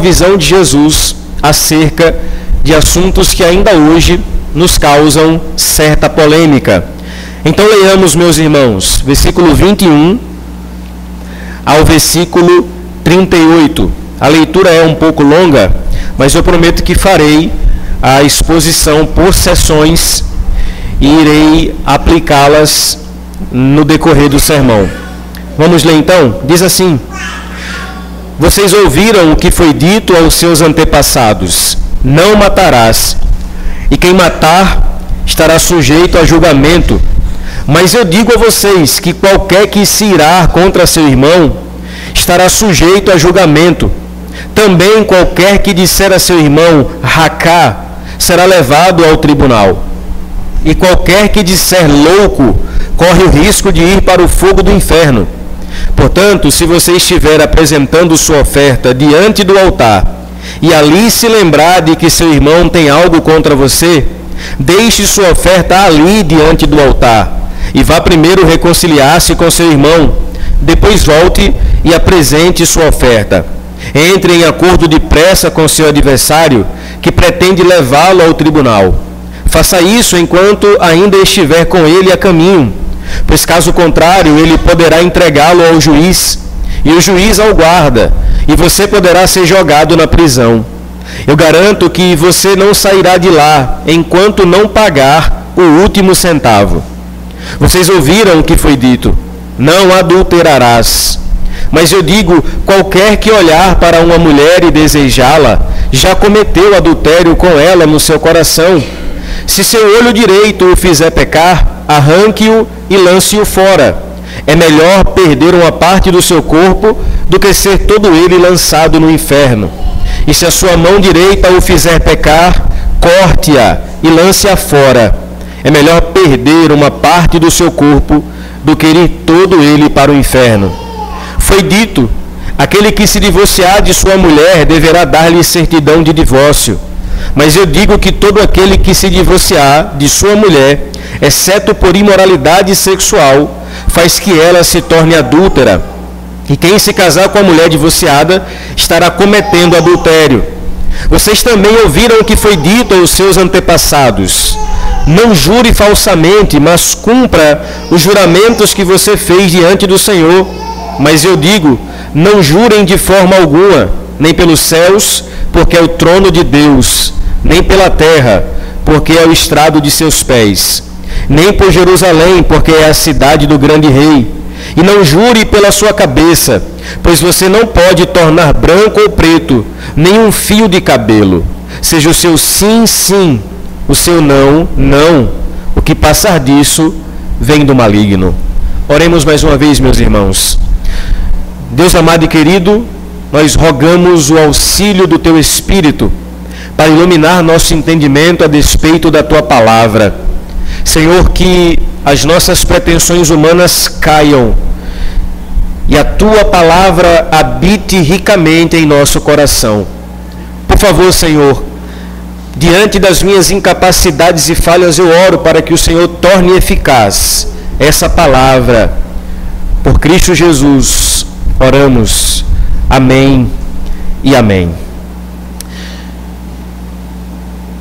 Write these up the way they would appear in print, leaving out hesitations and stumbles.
visão de Jesus acerca de assuntos que ainda hoje nos causam certa polêmica. Então leiamos, meus irmãos, versículo 21 ao versículo 38. A leitura é um pouco longa, mas eu prometo que farei a exposição por sessões e irei aplicá-las no decorrer do sermão. Vamos ler então? Diz assim: vocês ouviram o que foi dito aos seus antepassados: não matarás, e quem matar estará sujeito a julgamento. Mas eu digo a vocês que qualquer que se irar contra seu irmão estará sujeito a julgamento. Também qualquer que disser a seu irmão racá será levado ao tribunal. E qualquer que disser louco corre o risco de ir para o fogo do inferno. Portanto, se você estiver apresentando sua oferta diante do altar e ali se lembrar de que seu irmão tem algo contra você, deixe sua oferta ali diante do altar e vá primeiro reconciliar-se com seu irmão. Depois volte e apresente sua oferta. Entre em acordo depressa com seu adversário, que pretende levá-lo ao tribunal. Faça isso enquanto ainda estiver com ele a caminho, pois caso contrário ele poderá entregá-lo ao juiz, e o juiz ao guarda, e você poderá ser jogado na prisão. Eu garanto que você não sairá de lá enquanto não pagar o último centavo. Vocês ouviram o que foi dito: não adulterarás. Mas eu digo, qualquer que olhar para uma mulher e desejá-la, já cometeu adultério com ela no seu coração. Se seu olho direito o fizer pecar, arranque-o e lance-o fora. É melhor perder uma parte do seu corpo do que ser todo ele lançado no inferno. E se a sua mão direita o fizer pecar, corte-a e lance-a fora. É melhor perder uma parte do seu corpo do que ir todo ele para o inferno. Foi dito: aquele que se divorciar de sua mulher deverá dar-lhe certidão de divórcio. Mas eu digo que todo aquele que se divorciar de sua mulher, exceto por imoralidade sexual, faz que ela se torne adúltera. E quem se casar com a mulher divorciada estará cometendo adultério. Vocês também ouviram o que foi dito aos seus antepassados: não jure falsamente, mas cumpra os juramentos que você fez diante do Senhor. Mas eu digo, não jurem de forma alguma, nem pelos céus, porque é o trono de Deus, nem pela terra, porque é o estrado de seus pés, nem por Jerusalém, porque é a cidade do grande rei. E não jure pela sua cabeça, pois você não pode tornar branco ou preto nenhum fio de cabelo. Seja o seu sim, sim, o seu não, não. O que passar disso vem do maligno. Oremos mais uma vez, meus irmãos. Deus amado e querido, nós rogamos o auxílio do Teu Espírito para iluminar nosso entendimento a despeito da Tua palavra. Senhor, que as nossas pretensões humanas caiam e a Tua palavra habite ricamente em nosso coração. Por favor, Senhor, diante das minhas incapacidades e falhas, eu oro para que o Senhor torne eficaz essa palavra. Por Cristo Jesus, oramos. Amém e amém.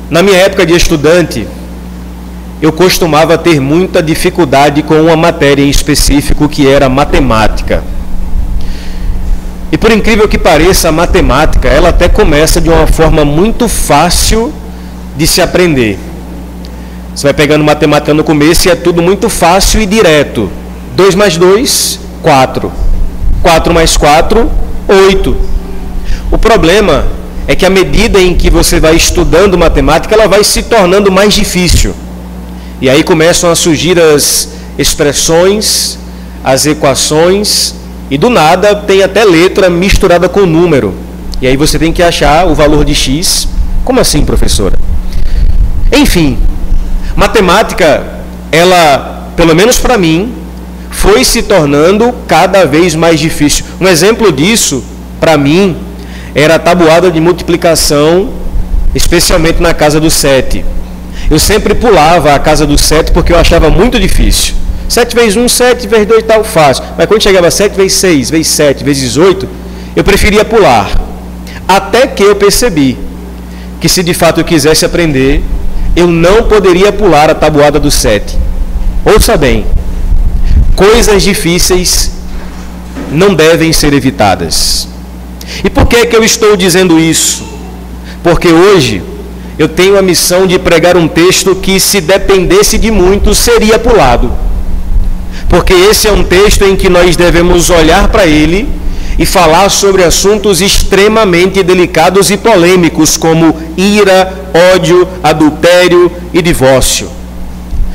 Na minha época de estudante, eu costumava ter muita dificuldade com uma matéria em específico, que era matemática. E por incrível que pareça, a matemática, ela até começa de uma forma muito fácil de se aprender. Você vai pegando matemática no começo e é tudo muito fácil e direto. 2 mais 2, 4. 4 mais 4, 8. O problema é que à medida em que você vai estudando matemática, ela vai se tornando mais difícil. E aí começam a surgir as expressões, as equações, e do nada tem até letra misturada com número. E aí você tem que achar o valor de x. Como assim, professora? Enfim, matemática, ela, pelo menos para mim, foi se tornando cada vez mais difícil. Um exemplo disso, para mim, era a tabuada de multiplicação, especialmente na casa do 7. Eu sempre pulava a casa do 7 porque eu achava muito difícil. 7 vezes 1, 7 vezes 2 tal, fácil. Mas quando chegava 7 vezes 6, vezes 7, vezes 8, eu preferia pular. Até que eu percebi que se de fato eu quisesse aprender, eu não poderia pular a tabuada do 7. Ouça bem, coisas difíceis não devem ser evitadas. E por que eu estou dizendo isso? Porque hoje eu tenho a missão de pregar um texto que, se dependesse de muito, seria pulado. Porque esse é um texto em que nós devemos olhar para ele e falar sobre assuntos extremamente delicados e polêmicos, como ira, ódio, adultério e divórcio.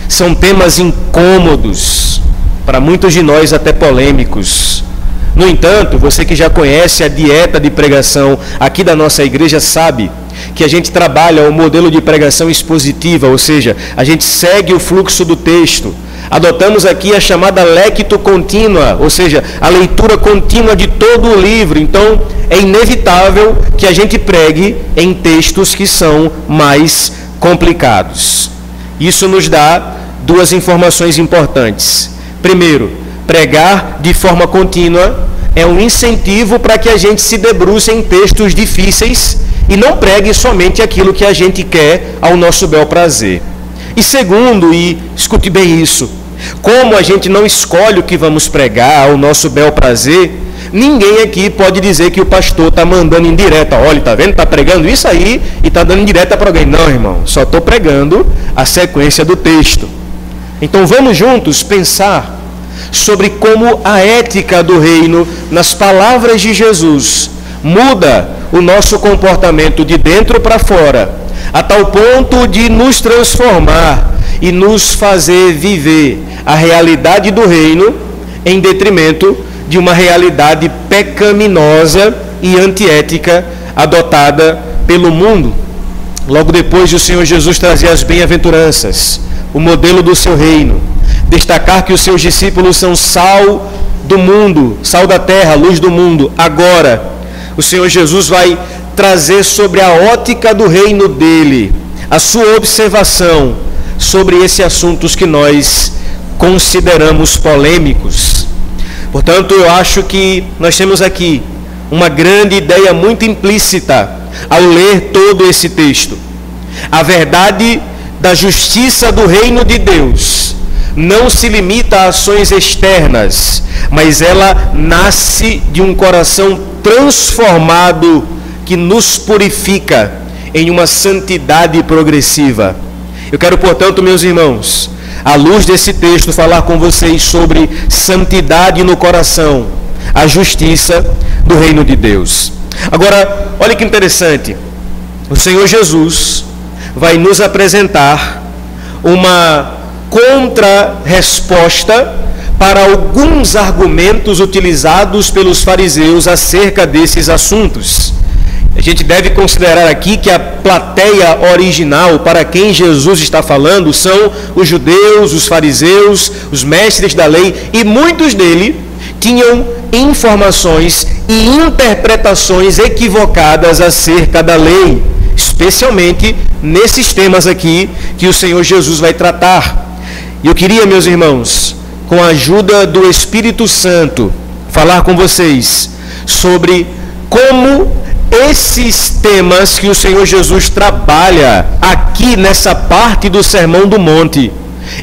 São temas incômodos, para muitos de nós até polêmicos. No entanto, você que já conhece a dieta de pregação aqui da nossa igreja sabe que a gente trabalha o modelo de pregação expositiva, ou seja, a gente segue o fluxo do texto. Adotamos aqui a chamada lectio contínua, ou seja, a leitura contínua de todo o livro. Então, é inevitável que a gente pregue em textos que são mais complicados. Isso nos dá duas informações importantes. Primeiro, pregar de forma contínua é um incentivo para que a gente se debruce em textos difíceis e não pregue somente aquilo que a gente quer ao nosso bel prazer. E segundo, e escute bem isso, como a gente não escolhe o que vamos pregar ao nosso bel prazer, ninguém aqui pode dizer que o pastor está mandando indireta. Olha, está vendo? Está pregando isso aí e está dando indireta para alguém. Não, irmão, só estou pregando a sequência do texto. Então vamos juntos pensar sobre como a ética do reino, nas palavras de Jesus, muda o nosso comportamento de dentro para fora, a tal ponto de nos transformar e nos fazer viver a realidade do reino em detrimento de uma realidade pecaminosa e antiética adotada pelo mundo. Logo depois de o Senhor Jesus trazer as bem-aventuranças, o modelo do seu reino, destacar que os seus discípulos são sal do mundo, sal da terra, luz do mundo. Agora, o Senhor Jesus vai trazer sobre a ótica do reino dele a sua observação sobre esses assuntos que nós consideramos polêmicos. Portanto, eu acho que nós temos aqui uma grande ideia muito implícita ao ler todo esse texto. A verdade da justiça do reino de Deus não se limita a ações externas, mas ela nasce de um coração transformado que nos purifica em uma santidade progressiva. Eu quero, portanto, meus irmãos, à luz desse texto, falar com vocês sobre santidade no coração, a justiça do reino de Deus. Agora, olha que interessante, o Senhor Jesus vai nos apresentar uma contra-resposta para alguns argumentos utilizados pelos fariseus acerca desses assuntos. A gente deve considerar aqui que a plateia original para quem Jesus está falando são os judeus, os fariseus, os mestres da lei, e muitos deles tinham informações e interpretações equivocadas acerca da lei, especialmente nesses temas aqui que o Senhor Jesus vai tratar. E eu queria, meus irmãos, com a ajuda do Espírito Santo, falar com vocês sobre como esses temas que o Senhor Jesus trabalha aqui nessa parte do Sermão do Monte,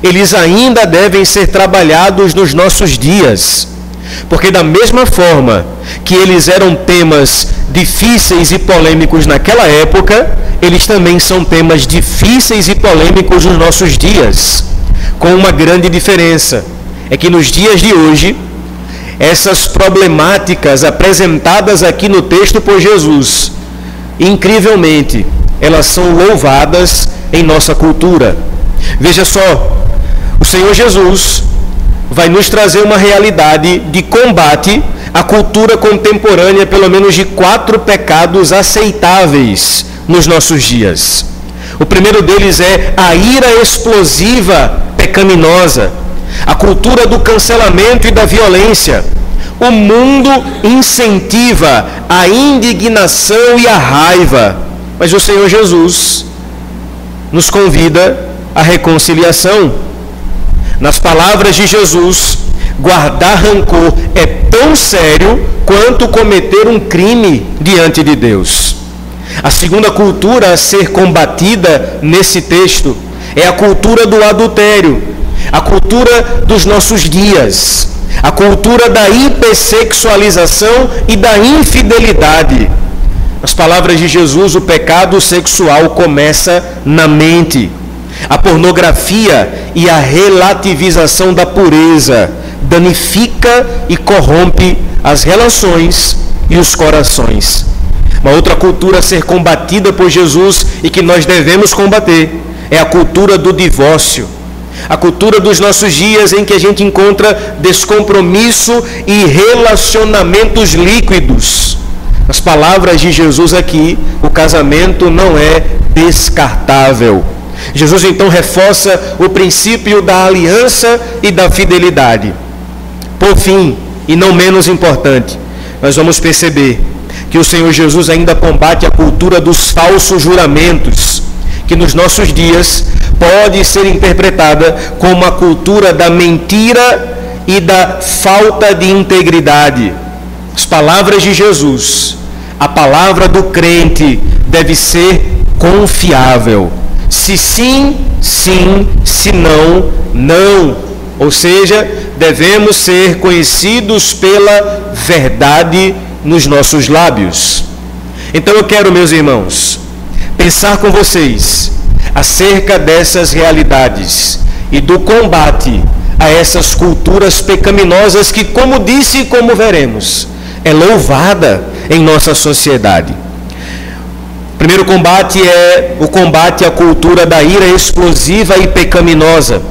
eles ainda devem ser trabalhados nos nossos dias. Porque da mesma forma que eles eram temas difíceis e polêmicos naquela época, eles também são temas difíceis e polêmicos nos nossos dias. Com uma grande diferença, é que nos dias de hoje, essas problemáticas apresentadas aqui no texto por Jesus, incrivelmente, elas são louvadas em nossa cultura. Veja só, o Senhor Jesus vai nos trazer uma realidade de combate à cultura contemporânea, pelo menos de 4 pecados aceitáveis nos nossos dias. O primeiro deles é a ira explosiva pecaminosa, a cultura do cancelamento e da violência. O mundo incentiva a indignação e a raiva, mas o Senhor Jesus nos convida à reconciliação. Nas palavras de Jesus, guardar rancor é tão sério quanto cometer um crime diante de Deus. A segunda cultura a ser combatida nesse texto é a cultura do adultério, a cultura dos nossos dias, a cultura da hipersexualização e da infidelidade. Nas palavras de Jesus, o pecado sexual começa na mente. A pornografia e a relativização da pureza danifica e corrompe as relações e os corações. Uma outra cultura a ser combatida por Jesus e que nós devemos combater é a cultura do divórcio. A cultura dos nossos dias em que a gente encontra descompromisso e relacionamentos líquidos. As palavras de Jesus aqui, o casamento não é descartável. Jesus então reforça o princípio da aliança e da fidelidade. Por fim, e não menos importante, nós vamos perceber que o Senhor Jesus ainda combate a cultura dos falsos juramentos, que nos nossos dias pode ser interpretada como a cultura da mentira e da falta de integridade. As palavras de Jesus, a palavra do crente deve ser confiável. Se sim, sim, se não, não. Ou seja, devemos ser conhecidos pela verdade nos nossos lábios. Então eu quero, meus irmãos, pensar com vocês acerca dessas realidades e do combate a essas culturas pecaminosas que, como disse e como veremos, é louvada em nossa sociedade. O primeiro combate é o combate à cultura da ira explosiva e pecaminosa.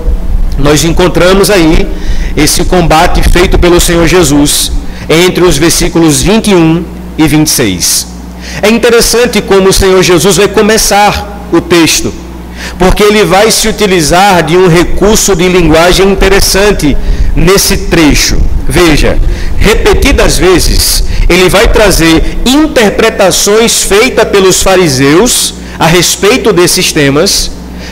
Nós encontramos aí esse combate feito pelo Senhor Jesus entre os versículos 21 e 26. É interessante como o Senhor Jesus vai começar o texto, porque ele vai se utilizar de um recurso de linguagem interessante nesse trecho. Veja, repetidas vezes, ele vai trazer interpretações feitas pelos fariseus a respeito desses temas,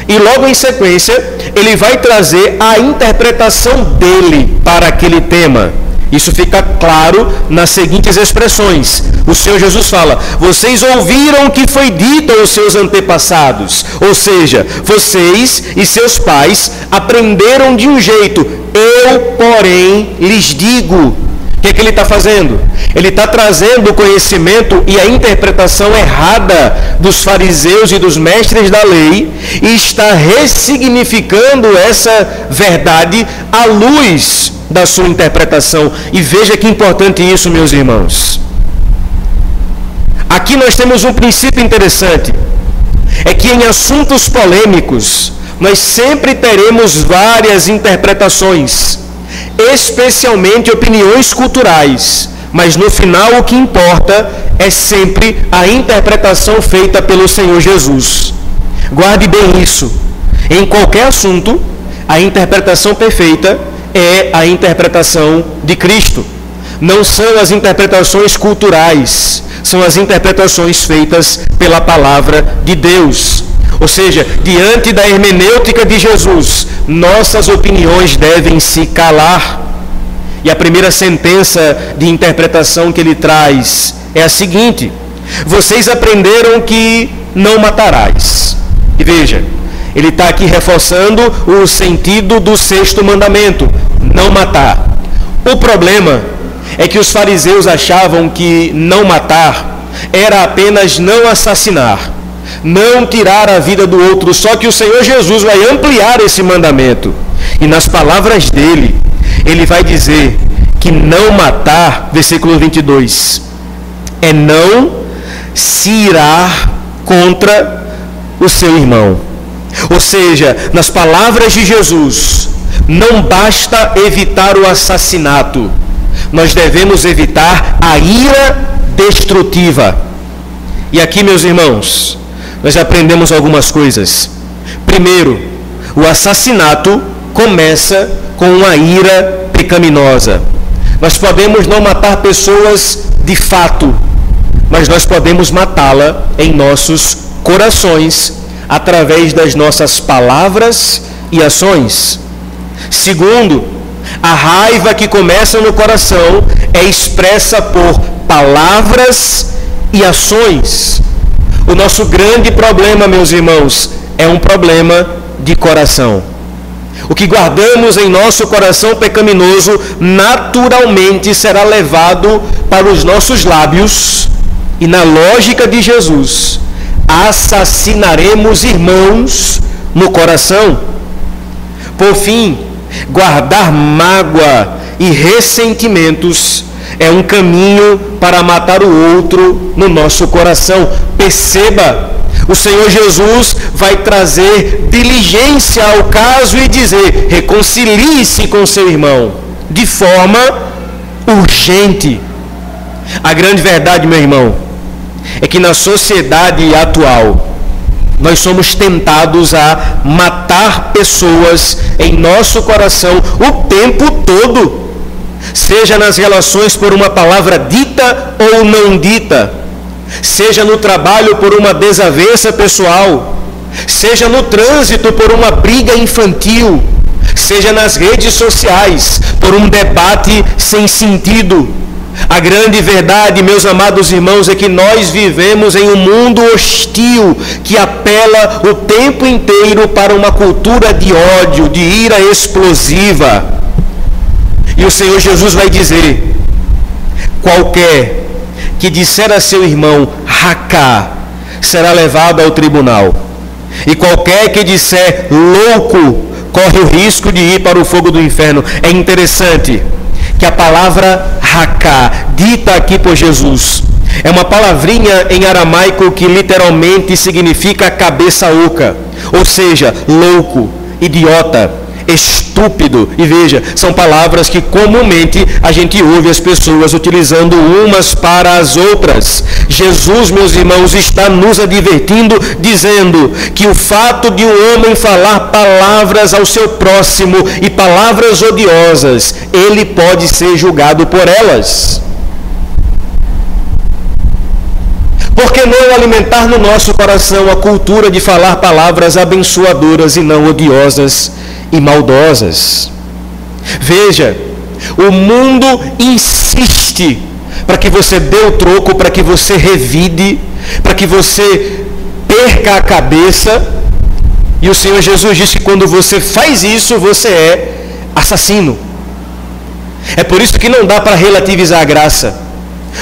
e logo em sequência, ele vai trazer a interpretação dele para aquele tema. Isso fica claro nas seguintes expressões. O Senhor Jesus fala: vocês ouviram o que foi dito aos seus antepassados. Ou seja, vocês e seus pais aprenderam de um jeito. Eu, porém, lhes digo. O que é que ele está fazendo? Ele está trazendo o conhecimento e a interpretação errada dos fariseus e dos mestres da lei e está ressignificando essa verdade à luz da sua interpretação. E veja que importante isso, meus irmãos. Aqui nós temos um princípio interessante. É que em assuntos polêmicos, nós sempre teremos várias interpretações, especialmente opiniões culturais. Mas no final o que importa é sempre a interpretação feita pelo Senhor Jesus. Guarde bem isso. Em qualquer assunto, a interpretação perfeita é a interpretação de Cristo. Não são as interpretações culturais, são as interpretações feitas pela palavra de Deus. Ou seja, diante da hermenêutica de Jesus, nossas opiniões devem se calar. E a primeira sentença de interpretação que ele traz é a seguinte: vocês aprenderam que não matarás. E veja, ele está aqui reforçando o sentido do 6º mandamento, não matar. O problema é que os fariseus achavam que não matar era apenas não assassinar, não tirar a vida do outro. Só que o Senhor Jesus vai ampliar esse mandamento. E nas palavras dele, ele vai dizer que não matar, versículo 22, é não se irar contra o seu irmão. Ou seja, nas palavras de Jesus, não basta evitar o assassinato, nós devemos evitar a ira destrutiva. E aqui, meus irmãos, nós aprendemos algumas coisas. Primeiro, o assassinato começa com uma ira pecaminosa. Nós podemos não matar pessoas de fato, mas nós podemos matá-la em nossos corações, através das nossas palavras e ações. Segundo, A raiva que começa no coração é expressa por palavras e ações. O nosso grande problema, meus irmãos, é um problema de coração. O que guardamos em nosso coração pecaminoso naturalmente será levado para os nossos lábios e, na lógica de Jesus, assassinaremos irmãos no coração. Por fim, guardar mágoa e ressentimentos é um caminho para matar o outro no nosso coração. Perceba, o Senhor Jesus vai trazer diligência ao caso e dizer: reconcilie-se com seu irmão, de forma urgente. A grande verdade, meu irmão, é que na sociedade atual, nós somos tentados a matar pessoas em nosso coração o tempo todo, seja nas relações por uma palavra dita ou não dita, seja no trabalho por uma desavença pessoal, seja no trânsito por uma briga infantil, seja nas redes sociais por um debate sem sentido. A grande verdade, meus amados irmãos, é que nós vivemos em um mundo hostil que apela o tempo inteiro para uma cultura de ódio, de ira explosiva. E o Senhor Jesus vai dizer: qualquer que disser a seu irmão racá será levado ao tribunal, e qualquer que disser louco corre o risco de ir para o fogo do inferno. É interessante que a palavra racá, dita aqui por Jesus, é uma palavrinha em aramaico que literalmente significa cabeça oca, ou seja, louco, idiota, estúpido. E veja, são palavras que comumente a gente ouve as pessoas utilizando umas para as outras. Jesus, meus irmãos, está nos advertindo, dizendo que o fato de um homem falar palavras ao seu próximo e palavras odiosas, ele pode ser julgado por elas. Por que não alimentar no nosso coração a cultura de falar palavras abençoadoras e não odiosas e maldosas? Veja, o mundo insiste para que você dê o troco, para que você revide, para que você perca a cabeça. E o Senhor Jesus disse que quando você faz isso, você é assassino. É por isso que não dá para relativizar a graça,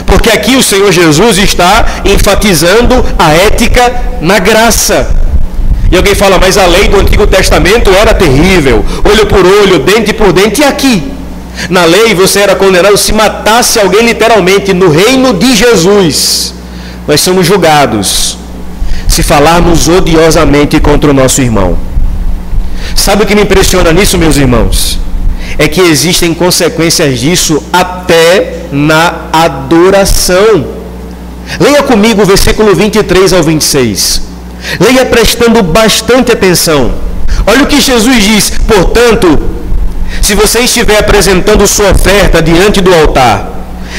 porque aqui o Senhor Jesus está enfatizando a ética na graça. E alguém fala: mas a lei do Antigo Testamento era terrível, olho por olho, dente por dente. E aqui, na lei, você era condenado se matasse alguém literalmente. No reino de Jesus, nós somos julgados se falarmos odiosamente contra o nosso irmão. Sabe o que me impressiona nisso, meus irmãos? É que existem consequências disso até na adoração. Leia comigo o versículo 23 ao 26. Leia prestando bastante atenção. Olha o que Jesus diz: portanto, se você estiver apresentando sua oferta diante do altar,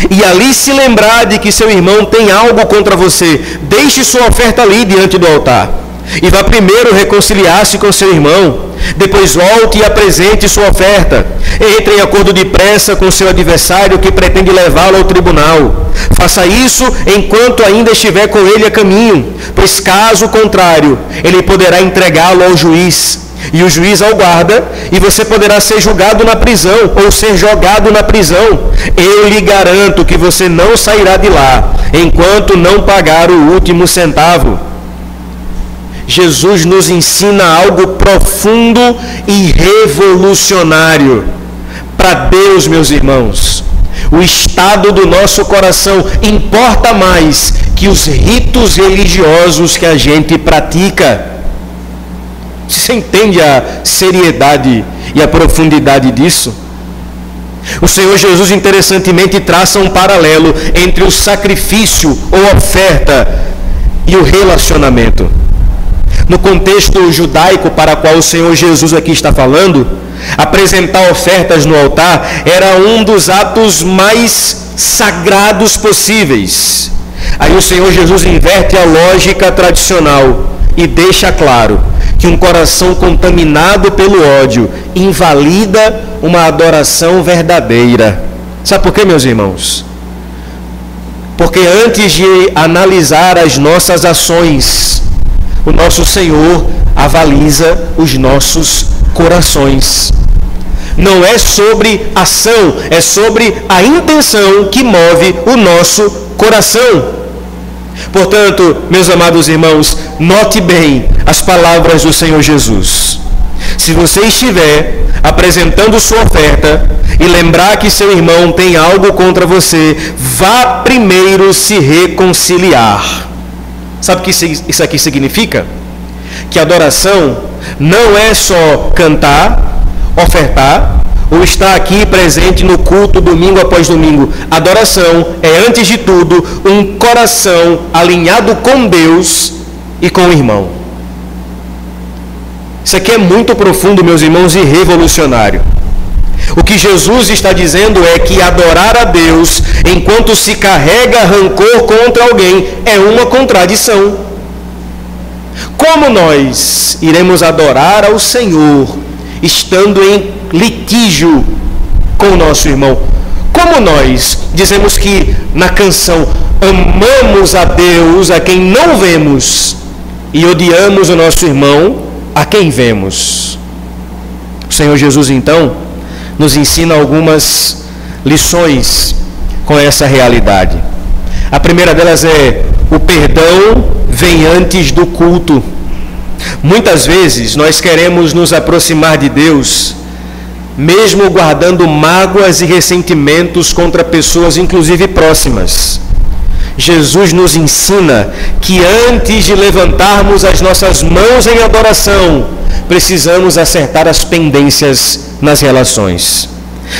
e ali se lembrar de que seu irmão tem algo contra você, deixe sua oferta ali diante do altar, e vá primeiro reconciliar-se com seu irmão, depois volte e apresente sua oferta. Entre em acordo depressa com seu adversário que pretende levá-lo ao tribunal. Faça isso enquanto ainda estiver com ele a caminho, pois caso contrário, ele poderá entregá-lo ao juiz, e o juiz ao guarda, e você poderá ser julgado na prisão, ou ser jogado na prisão. Eu lhe garanto que você não sairá de lá, enquanto não pagar o último centavo. Jesus nos ensina algo profundo e revolucionário. Para Deus, meus irmãos, o estado do nosso coração importa mais que os ritos religiosos que a gente pratica. Você entende a seriedade e a profundidade disso? O Senhor Jesus, interessantemente, traça um paralelo entre o sacrifício ou oferta e o relacionamento. No contexto judaico para o qual o Senhor Jesus aqui está falando, apresentar ofertas no altar era um dos atos mais sagrados possíveis. Aí o Senhor Jesus inverte a lógica tradicional e deixa claro que um coração contaminado pelo ódio invalida uma adoração verdadeira. Sabe por quê, meus irmãos? Porque antes de analisar as nossas ações, o nosso Senhor avaliza os nossos corações. Não é sobre ação, é sobre a intenção que move o nosso coração. Portanto, meus amados irmãos, note bem as palavras do Senhor Jesus. Se você estiver apresentando sua oferta e lembrar que seu irmão tem algo contra você, vá primeiro se reconciliar. Sabe o que isso aqui significa? Que adoração não é só cantar, ofertar, ou estar aqui presente no culto domingo após domingo. Adoração é, antes de tudo, um coração alinhado com Deus e com o irmão. Isso aqui é muito profundo, meus irmãos, e revolucionário. O que Jesus está dizendo é que adorar a Deus enquanto se carrega rancor contra alguém é uma contradição. Como nós iremos adorar ao Senhor estando em litígio com o nosso irmão? Como nós dizemos que na canção amamos a Deus a quem não vemos e odiamos o nosso irmão a quem vemos? O Senhor Jesus, então, nos ensina algumas lições com essa realidade. A primeira delas é: o perdão vem antes do culto. Muitas vezes nós queremos nos aproximar de Deus, mesmo guardando mágoas e ressentimentos contra pessoas, inclusive próximas. Jesus nos ensina que antes de levantarmos as nossas mãos em adoração, precisamos acertar as pendências nas relações.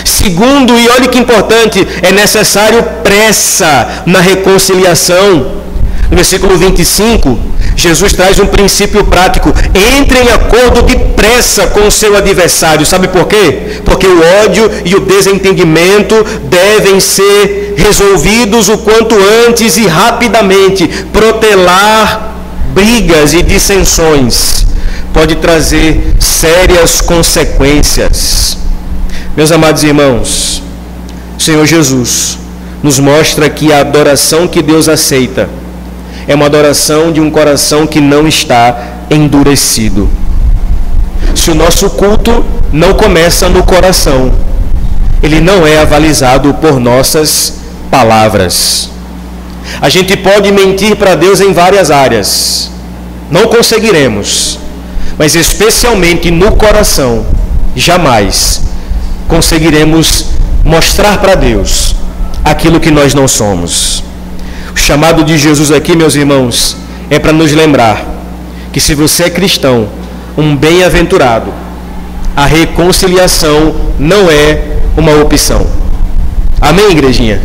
Segundo, e olha que importante, é necessário pressa na reconciliação. No versículo 25, Jesus traz um princípio prático: entre em acordo depressa com o seu adversário. Sabe por quê? Porque o ódio e o desentendimento devem ser resolvidos o quanto antes e rapidamente. Protelar brigas e dissensões pode trazer sérias consequências. Meus amados irmãos, o Senhor Jesus nos mostra que a adoração que Deus aceita é uma adoração de um coração que não está endurecido. Se o nosso culto não começa no coração, ele não é avalizado por nossas palavras. A gente pode mentir para Deus em várias áreas, não conseguiremos, mas especialmente no coração, jamais conseguiremos mostrar para Deus aquilo que nós não somos. O chamado de Jesus aqui, meus irmãos, é para nos lembrar que se você é cristão, um bem-aventurado, a reconciliação não é uma opção. Amém, igrejinha?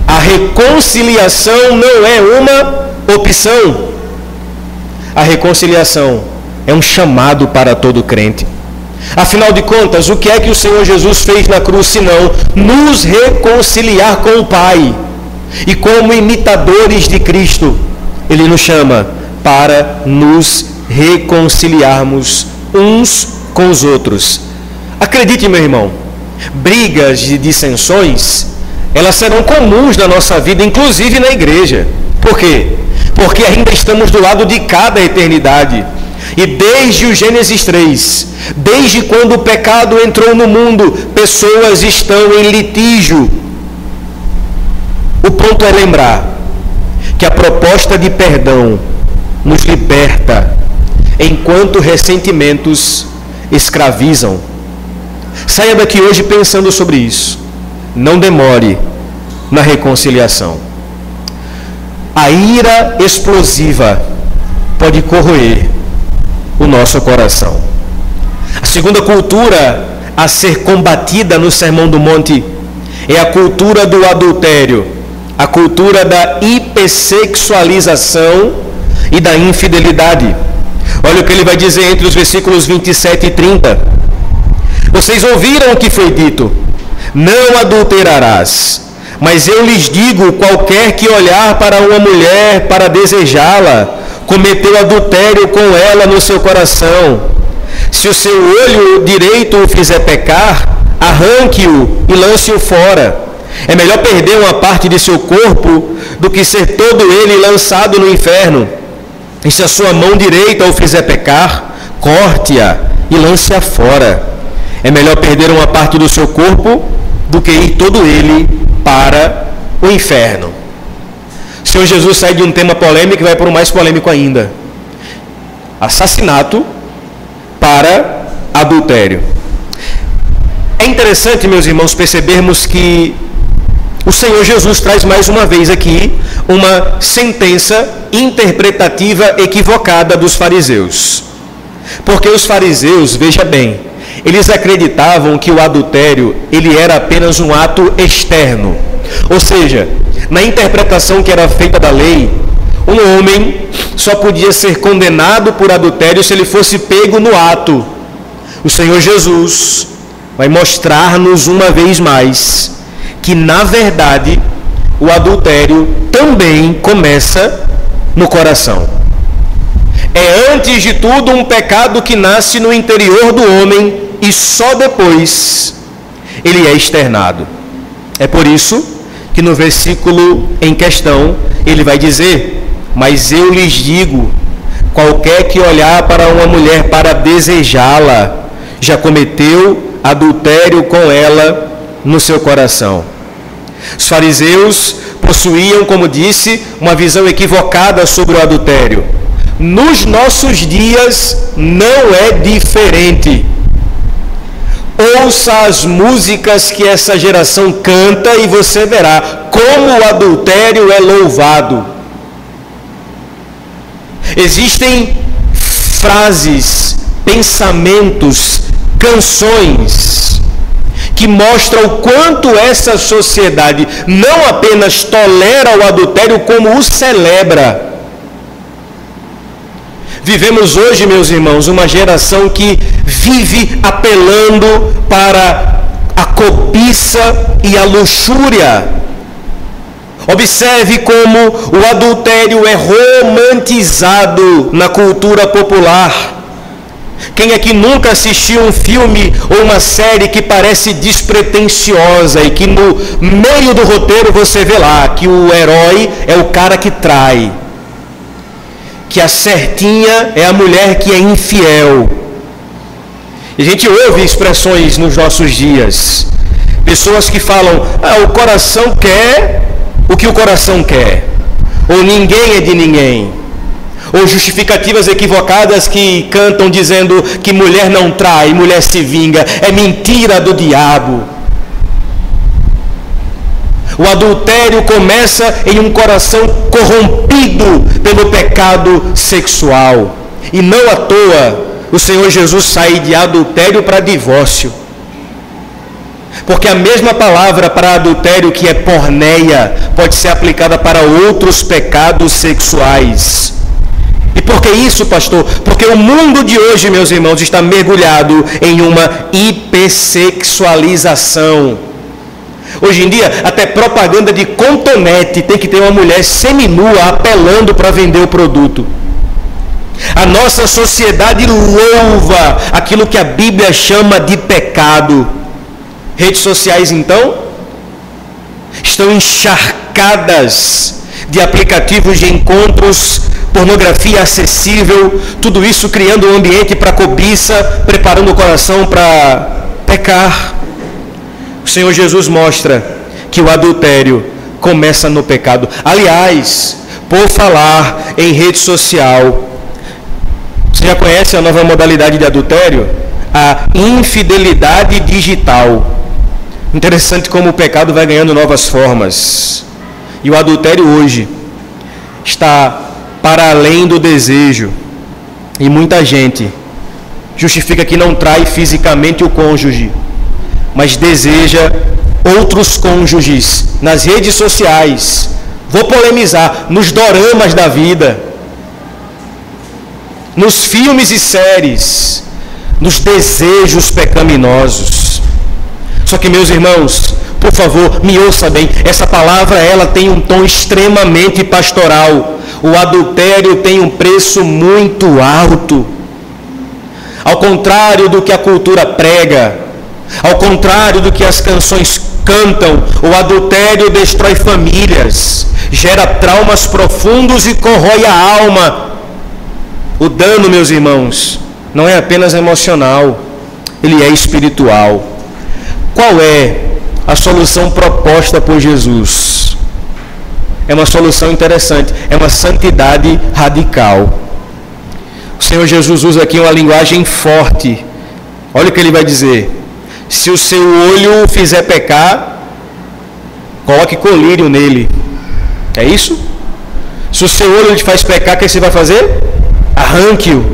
A reconciliação não é uma opção. A reconciliação é um chamado para todo crente. Afinal de contas, o que é que o Senhor Jesus fez na cruz, senão nos reconciliar com o Pai? E como imitadores de Cristo, Ele nos chama para nos reconciliarmos uns com os outros. Acredite, meu irmão, brigas e dissensões, elas serão comuns na nossa vida, inclusive na igreja. Por quê? Porque ainda estamos do lado de cada eternidade. E desde o Gênesis 3, desde quando o pecado entrou no mundo, pessoas estão em litígio. O ponto é lembrar que a proposta de perdão nos liberta, enquanto ressentimentos escravizam. Saia daqui hoje pensando sobre isso. Não demore na reconciliação. A ira explosiva pode corroer o nosso coração. A segunda cultura a ser combatida no Sermão do Monte é a cultura do adultério, a cultura da hipersexualização e da infidelidade. Olha o que ele vai dizer entre os versículos 27 e 30. Vocês ouviram o que foi dito: não adulterarás. Mas eu lhes digo, qualquer que olhar para uma mulher para desejá-la, cometeu adultério com ela no seu coração. Se o seu olho direito o fizer pecar, arranque-o e lance-o fora. É melhor perder uma parte de seu corpo do que ser todo ele lançado no inferno. E se a sua mão direita o fizer pecar, corte-a e lance-a fora. É melhor perder uma parte do seu corpo do que ir todo ele para o inferno. O Senhor Jesus sai de um tema polêmico e vai para um mais polêmico ainda. Assassinato para adultério. É interessante, meus irmãos, percebermos que o Senhor Jesus traz mais uma vez aqui uma sentença interpretativa equivocada dos fariseus. Porque os fariseus, veja bem, eles acreditavam que o adultério ele era apenas um ato externo. Ou seja, na interpretação que era feita da lei, um homem só podia ser condenado por adultério se ele fosse pego no ato. O Senhor Jesus vai mostrar-nos uma vez mais que, na verdade, o adultério também começa no coração. É, antes de tudo, um pecado que nasce no interior do homem e só depois ele é externado. É por isso que no versículo em questão ele vai dizer: mas eu lhes digo, qualquer que olhar para uma mulher para desejá-la, já cometeu adultério com ela no seu coração. Os fariseus possuíam, como disse, uma visão equivocada sobre o adultério. Nos nossos dias não é diferente. Ouça as músicas que essa geração canta e você verá como o adultério é louvado. Existem frases, pensamentos, canções que mostram o quanto essa sociedade não apenas tolera o adultério, como o celebra. Vivemos hoje, meus irmãos, uma geração que vive apelando para a cobiça e a luxúria. Observe como o adultério é romantizado na cultura popular. Quem aqui nunca assistiu um filme ou uma série que parece despretensiosa e que no meio do roteiro você vê lá que o herói é o cara que trai, que a certinha é a mulher que é infiel? E a gente ouve expressões nos nossos dias. Pessoas que falam: o coração quer o que o coração quer. Ou ninguém é de ninguém. Ou justificativas equivocadas que cantam dizendo que mulher não trai, mulher se vinga. É mentira do diabo. O adultério começa em um coração corrompido pelo pecado sexual. E não à toa o Senhor Jesus sai de adultério para divórcio. Porque a mesma palavra para adultério, que é porneia, pode ser aplicada para outros pecados sexuais. E por que isso, pastor? Porque o mundo de hoje, meus irmãos, está mergulhado em uma hipersexualização. Hoje em dia, até propaganda de cotonete tem que ter uma mulher seminua apelando para vender o produto. A nossa sociedade louva aquilo que a Bíblia chama de pecado. Redes sociais, então, estão encharcadas de aplicativos de encontros, pornografia acessível, tudo isso criando um ambiente para cobiça, preparando o coração para pecar. O Senhor Jesus mostra que o adultério começa no pecado. Aliás, por falar em rede social, você já conhece a nova modalidade de adultério? A infidelidade digital. Interessante como o pecado vai ganhando novas formas. E o adultério hoje está para além do desejo. E muita gente justifica que não trai fisicamente o cônjuge, mas deseja outros cônjuges nas redes sociais. Vou polemizar, nos doramas da vida, nos filmes e séries, nos desejos pecaminosos. Só que, meus irmãos, por favor, me ouça bem, essa palavra ela tem um tom extremamente pastoral. o adultério tem um preço muito alto. Ao contrário do que a cultura prega, ao contrário do que as canções cantam, o adultério destrói famílias, gera traumas profundos e corrói a alma. O dano, meus irmãos, não é apenas emocional, ele é espiritual. Qual é a solução proposta por Jesus? É uma solução interessante, é uma santidade radical. O Senhor Jesus usa aqui uma linguagem forte. Olha o que ele vai dizer: se o seu olho fizer pecar, coloque colírio nele. É isso? Se o seu olho te faz pecar, o que você vai fazer? Arranque-o.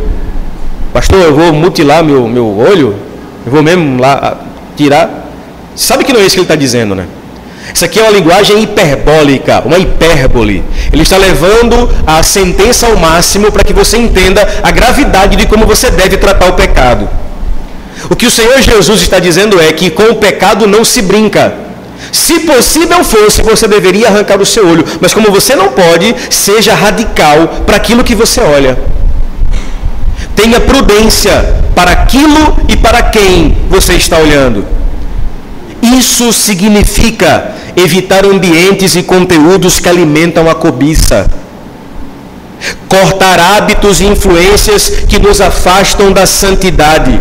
Pastor, eu vou mutilar meu olho? Eu vou mesmo lá tirar? Sabe que não é isso que ele está dizendo, né? Isso aqui é uma linguagem hiperbólica, uma hipérbole. Ele está levando a sentença ao máximo para que você entenda a gravidade de como você deve tratar o pecado. O que o Senhor Jesus está dizendo é que com o pecado não se brinca. Se possível fosse, você deveria arrancar o seu olho. Mas como você não pode, seja radical para aquilo que você olha. Tenha prudência para aquilo e para quem você está olhando. Isso significa evitar ambientes e conteúdos que alimentam a cobiça. Cortar hábitos e influências que nos afastam da santidade.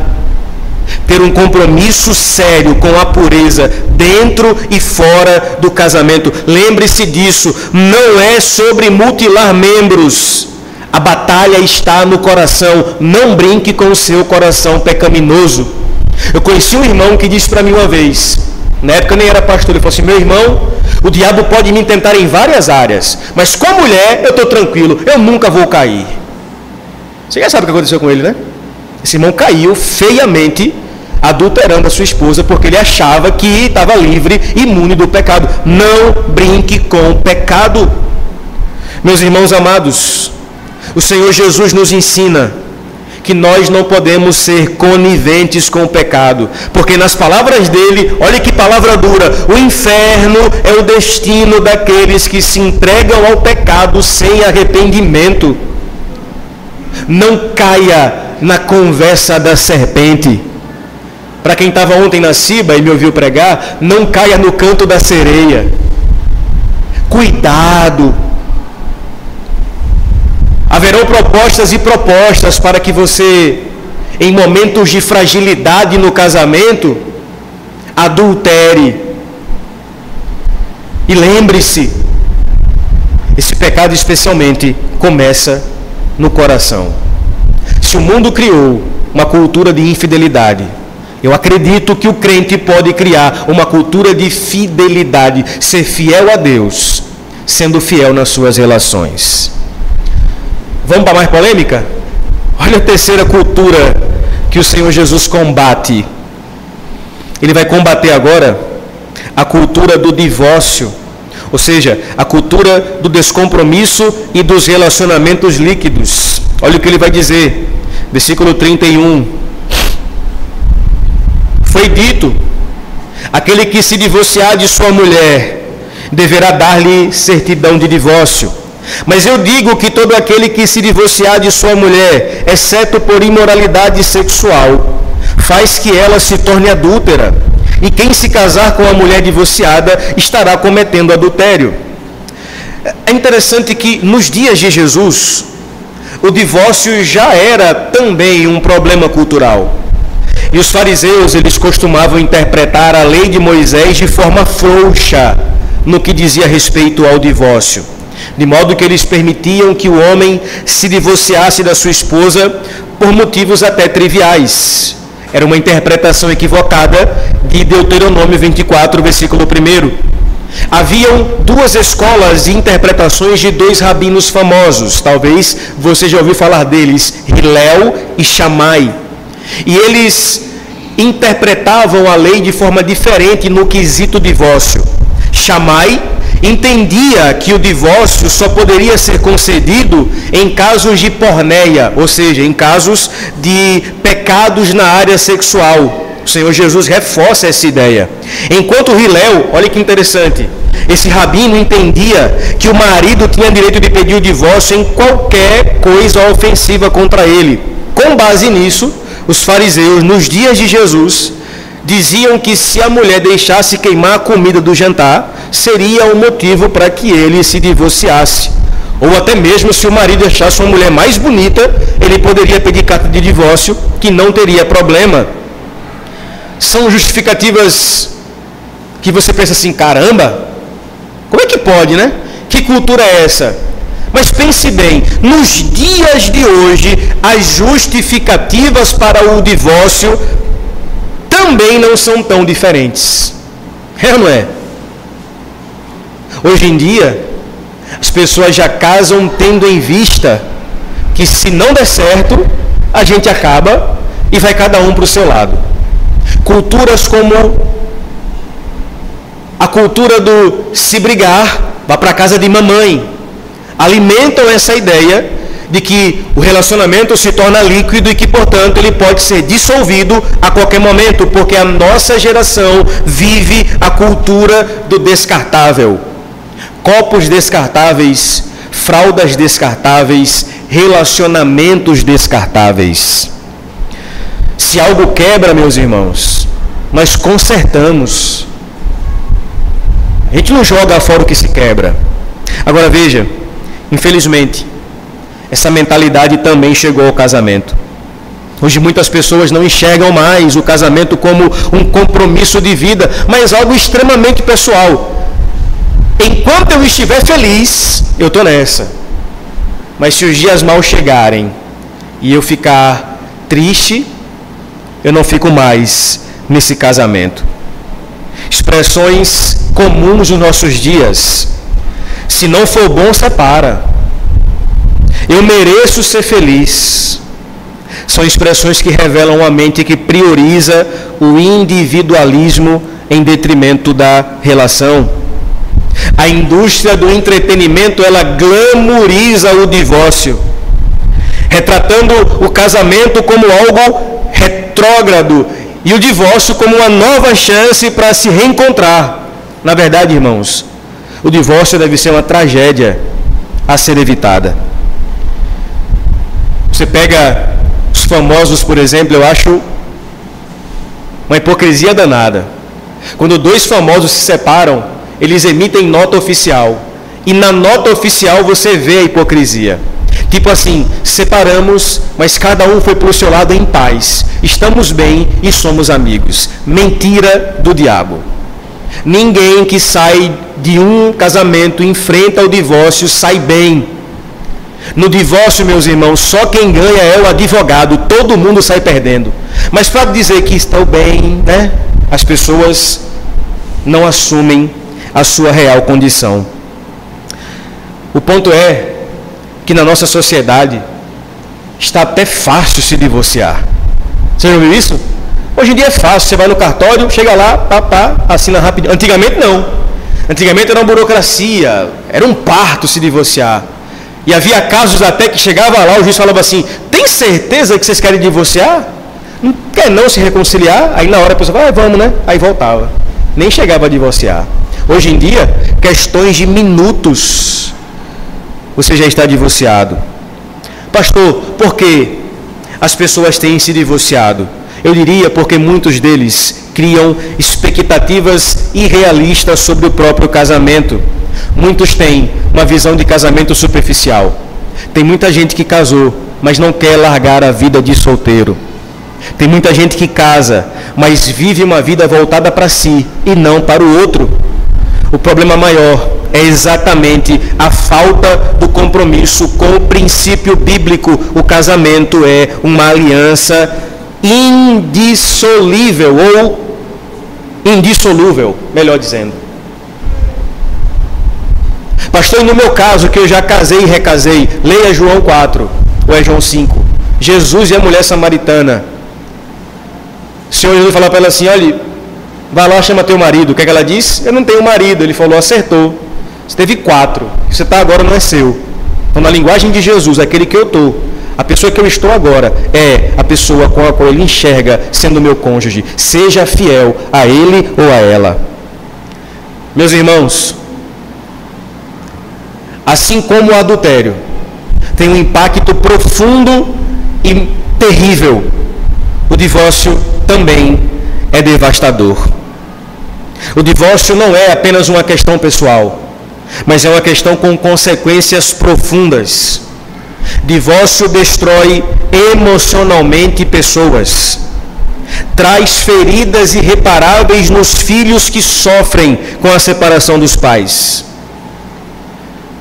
Ter um compromisso sério com a pureza dentro e fora do casamento. Lembre-se disso, não é sobre mutilar membros. A batalha está no coração. Não brinque com o seu coração pecaminoso. Eu conheci um irmão que disse para mim uma vez, na época eu nem era pastor, ele falou assim: meu irmão, o diabo pode me tentar em várias áreas, mas com a mulher eu estou tranquilo, eu nunca vou cair. Você já sabe o que aconteceu com ele, né? Esse irmão caiu feiamente, adulterando a sua esposa, porque ele achava que estava livre, imune do pecado. Não brinque com o pecado. Meus irmãos amados, o Senhor Jesus nos ensina que nós não podemos ser coniventes com o pecado, porque nas palavras dele, olha que palavra dura, o inferno é o destino daqueles que se entregam ao pecado sem arrependimento. Não caia na conversa da serpente. Para quem estava ontem na Ciba e me ouviu pregar, não caia no canto da sereia. Cuidado. Haverão propostas e propostas para que você, em momentos de fragilidade no casamento, adultere. E lembre-se, esse pecado especialmente começa no coração. Se o mundo criou uma cultura de infidelidade, eu acredito que o crente pode criar uma cultura de fidelidade, ser fiel a Deus, sendo fiel nas suas relações. Vamos para mais polêmica? Olha a terceira cultura que o Senhor Jesus combate. Ele vai combater agora a cultura do divórcio, ou seja, a cultura do descompromisso e dos relacionamentos líquidos. Olha o que ele vai dizer, versículo 31. Foi dito: aquele que se divorciar de sua mulher deverá dar-lhe certidão de divórcio. Mas eu digo que todo aquele que se divorciar de sua mulher, exceto por imoralidade sexual, faz que ela se torne adúltera. E quem se casar com a mulher divorciada estará cometendo adultério. É interessante que nos dias de Jesus, o divórcio já era também um problema cultural. E os fariseus, eles costumavam interpretar a lei de Moisés de forma frouxa no que dizia respeito ao divórcio. De modo que eles permitiam que o homem se divorciasse da sua esposa por motivos até triviais. Era uma interpretação equivocada de Deuteronômio 24, versículo 1. Haviam duas escolas de interpretações de dois rabinos famosos. Talvez você já ouviu falar deles, Hilel e Shammai. E eles interpretavam a lei de forma diferente no quesito divórcio. Shammai entendia que o divórcio só poderia ser concedido em casos de porneia, ou seja, em casos de pecados na área sexual. O Senhor Jesus reforça essa ideia. Enquanto Hilel, olha que interessante, esse rabino entendia que o marido tinha direito de pedir o divórcio em qualquer coisa ofensiva contra ele. Com base nisso, os fariseus, nos dias de Jesus, diziam que se a mulher deixasse queimar a comida do jantar, seria um motivo para que ele se divorciasse. Ou até mesmo se o marido achasse uma mulher mais bonita, ele poderia pedir carta de divórcio, que não teria problema. São justificativas que você pensa assim, caramba, como é que pode, né? Que cultura é essa? Mas pense bem, nos dias de hoje, as justificativas para o divórcio também não são tão diferentes. É ou não é? Hoje em dia, as pessoas já casam tendo em vista que se não der certo, a gente acaba e vai cada um para o seu lado. Culturas como a cultura do se brigar, vá para a casa de mamãe, alimentam essa ideia de que o relacionamento se torna líquido e que, portanto, ele pode ser dissolvido a qualquer momento, porque a nossa geração vive a cultura do descartável. Copos descartáveis, fraldas descartáveis, relacionamentos descartáveis. Se algo quebra, meus irmãos, nós consertamos. A gente não joga fora o que se quebra. Agora veja, infelizmente, essa mentalidade também chegou ao casamento. Hoje muitas pessoas não enxergam mais o casamento como um compromisso de vida, mas algo extremamente pessoal. Enquanto eu estiver feliz, eu estou nessa. Mas se os dias maus chegarem e eu ficar triste, eu não fico mais nesse casamento. Expressões comuns nos nossos dias. Se não for bom, separa. Eu mereço ser feliz. São expressões que revelam uma mente que prioriza o individualismo em detrimento da relação. A indústria do entretenimento, ela glamoriza o divórcio, retratando o casamento como algo retrógrado e o divórcio como uma nova chance para se reencontrar. Na verdade, irmãos, o divórcio deve ser uma tragédia a ser evitada. Você pega os famosos, por exemplo, eu acho uma hipocrisia danada. Quando dois famosos se separam, eles emitem nota oficial. E na nota oficial você vê a hipocrisia. Tipo assim, separamos, mas cada um foi para o seu lado em paz. Estamos bem e somos amigos. Mentira do diabo. Ninguém que sai de um casamento e enfrenta o divórcio sai bem. No divórcio, meus irmãos, só quem ganha é o advogado. Todo mundo sai perdendo. Mas para dizer que estão bem, né? As pessoas não assumem a sua real condição. O ponto é que na nossa sociedade está até fácil se divorciar. Você já ouviu isso? Hoje em dia é fácil, você vai no cartório, chega lá, assina rapidinho. Antigamente não. Antigamente era uma burocracia, era um parto se divorciar. E havia casos até que chegava lá, o juiz falava assim, tem certeza que vocês querem divorciar? Não quer não se reconciliar? Aí na hora a pessoa fala, vamos, né? Aí voltava. Nem chegava a divorciar. Hoje em dia, questões de minutos, você já está divorciado. Pastor, por que as pessoas têm se divorciado? Eu diria porque muitos deles criam expectativas irrealistas sobre o próprio casamento. Muitos têm uma visão de casamento superficial. Tem muita gente que casou, mas não quer largar a vida de solteiro. Tem muita gente que casa, mas vive uma vida voltada para si e não para o outro. O problema maior é exatamente a falta do compromisso com o princípio bíblico. O casamento é uma aliança indissolível, ou indissolúvel, melhor dizendo. Pastor, e no meu caso, que eu já casei e recasei, leia João 4, ou é João 5. Jesus e a mulher samaritana. O Senhor Jesus falou para ela assim, olha, vai lá, chama teu marido. O que é que ela disse? Eu não tenho marido. Ele falou, acertou. Você teve 4. Você está agora não é seu. Então, na linguagem de Jesus, aquele que eu estou, A pessoa que eu estou agora é a pessoa com a qual ele enxerga sendo meu cônjuge. Seja fiel a ele ou a ela. Meus irmãos, assim como o adultério tem um impacto profundo e terrível, o divórcio também é devastador. O divórcio não é apenas uma questão pessoal, mas é uma questão com consequências profundas. Divórcio destrói emocionalmente pessoas, traz feridas irreparáveis nos filhos que sofrem com a separação dos pais.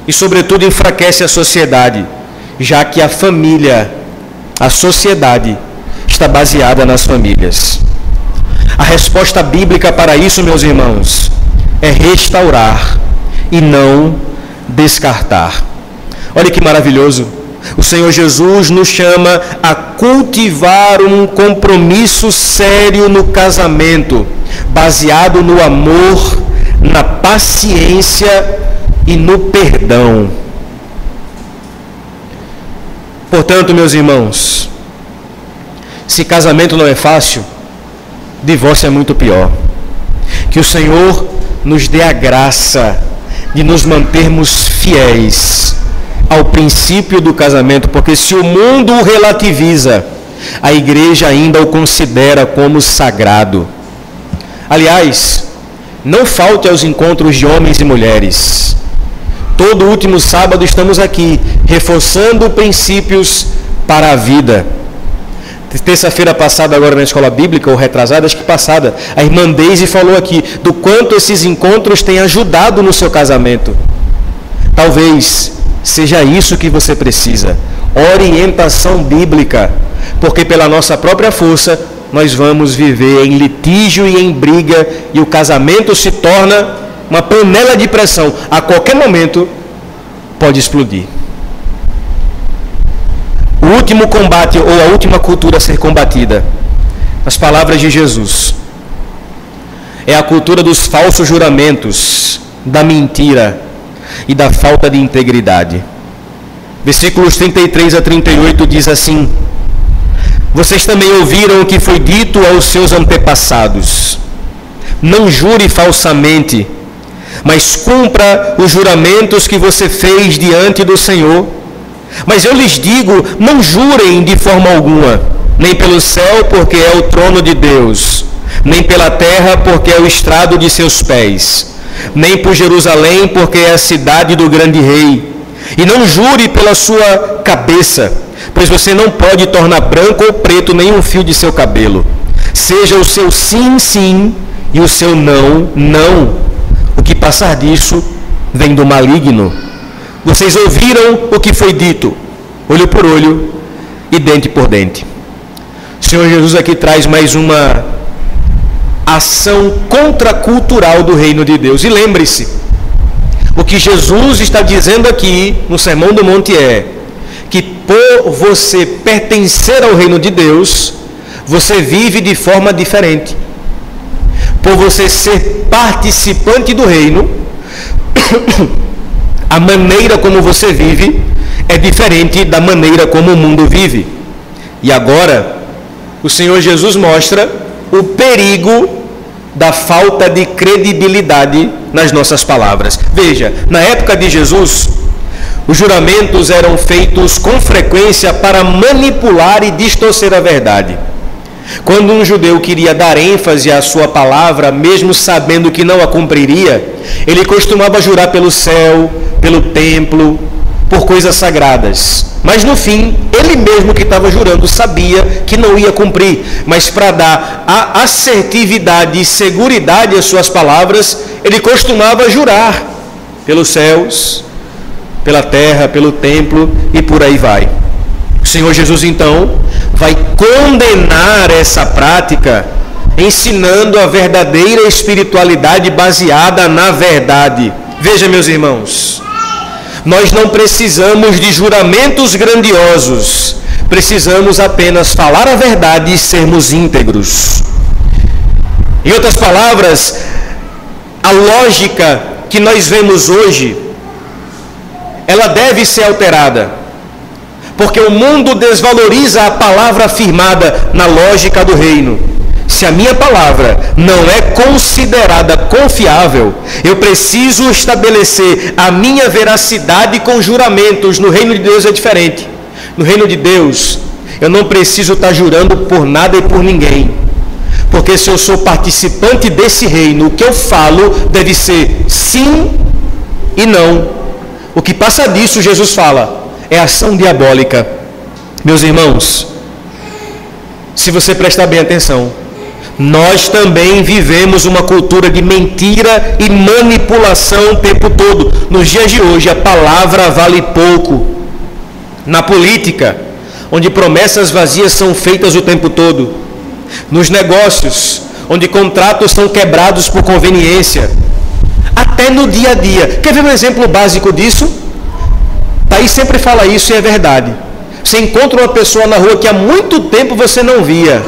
E, sobretudo, enfraquece a sociedade, já que a família, a sociedade, está baseada nas famílias. A resposta bíblica para isso, meus irmãos, é restaurar e não descartar. Olha que maravilhoso. O Senhor Jesus nos chama a cultivar um compromisso sério no casamento, baseado no amor, na paciência e no perdão. Portanto, meus irmãos, se casamento não é fácil, divórcio é muito pior. Que o Senhor nos dê a graça de nos mantermos fiéis ao princípio do casamento, porque se o mundo o relativiza, a igreja ainda o considera como sagrado. Aliás, não falte aos encontros de homens e mulheres. Todo último sábado estamos aqui, reforçando princípios para a vida. Terça-feira passada, agora na escola bíblica, ou retrasada, acho que passada, a irmã Deise falou aqui do quanto esses encontros têm ajudado no seu casamento. Talvez seja isso que você precisa, orientação bíblica, porque pela nossa própria força nós vamos viver em litígio e em briga, e o casamento se torna uma panela de pressão, a qualquer momento pode explodir. O último combate ou a última cultura a ser combatida, as palavras de Jesus, é a cultura dos falsos juramentos, da mentira e da falta de integridade. Versículos 33 a 38 diz assim: vocês também ouviram o que foi dito aos seus antepassados: não jure falsamente, mas cumpra os juramentos que você fez diante do Senhor. Mas eu lhes digo, não jurem de forma alguma, nem pelo céu, porque é o trono de Deus, nem pela terra, porque é o estrado de seus pés, nem por Jerusalém, porque é a cidade do grande rei. E não jure pela sua cabeça, pois você não pode tornar branco ou preto nenhum fio de seu cabelo. Seja o seu sim, sim, e o seu não, não. O que passar disso vem do maligno. Vocês ouviram o que foi dito, olho por olho e dente por dente. O Senhor Jesus aqui traz mais uma ação contracultural do reino de Deus. E lembre-se, o que Jesus está dizendo aqui no Sermão do Monte é que por você pertencer ao reino de Deus, você vive de forma diferente. Por você ser participante do reino, a maneira como você vive é diferente da maneira como o mundo vive. E agora, o Senhor Jesus mostra o perigo da falta de credibilidade nas nossas palavras. Veja, na época de Jesus, os juramentos eram feitos com frequência para manipular e distorcer a verdade. Quando um judeu queria dar ênfase à sua palavra, mesmo sabendo que não a cumpriria, ele costumava jurar pelo céu, pelo templo, por coisas sagradas. Mas no fim, ele mesmo que estava jurando sabia que não ia cumprir. Mas para dar a assertividade e seguridade às suas palavras, ele costumava jurar pelos céus, pela terra, pelo templo e por aí vai. O Senhor Jesus, então, vai condenar essa prática, ensinando a verdadeira espiritualidade baseada na verdade. Veja, meus irmãos, nós não precisamos de juramentos grandiosos, precisamos apenas falar a verdade e sermos íntegros. Em outras palavras, a lógica que nós vemos hoje, ela deve ser alterada, Porque o mundo desvaloriza a palavra afirmada na lógica do reino. Se a minha palavra não é considerada confiável, eu preciso estabelecer a minha veracidade com juramentos. No reino de Deus é diferente. No reino de Deus, eu não preciso estar jurando por nada e por ninguém. Porque se eu sou participante desse reino, o que eu falo deve ser sim e não. O que passa disso, Jesus fala, é ação diabólica. Meus irmãos, se você prestar bem atenção, nós também vivemos uma cultura de mentira e manipulação o tempo todo. Nos dias de hoje, a palavra vale pouco. Na política, onde promessas vazias são feitas o tempo todo. Nos negócios, onde contratos são quebrados por conveniência. Até no dia a dia. Quer ver um exemplo básico disso? Thaís sempre fala isso e é verdade. Você encontra uma pessoa na rua que há muito tempo você não via.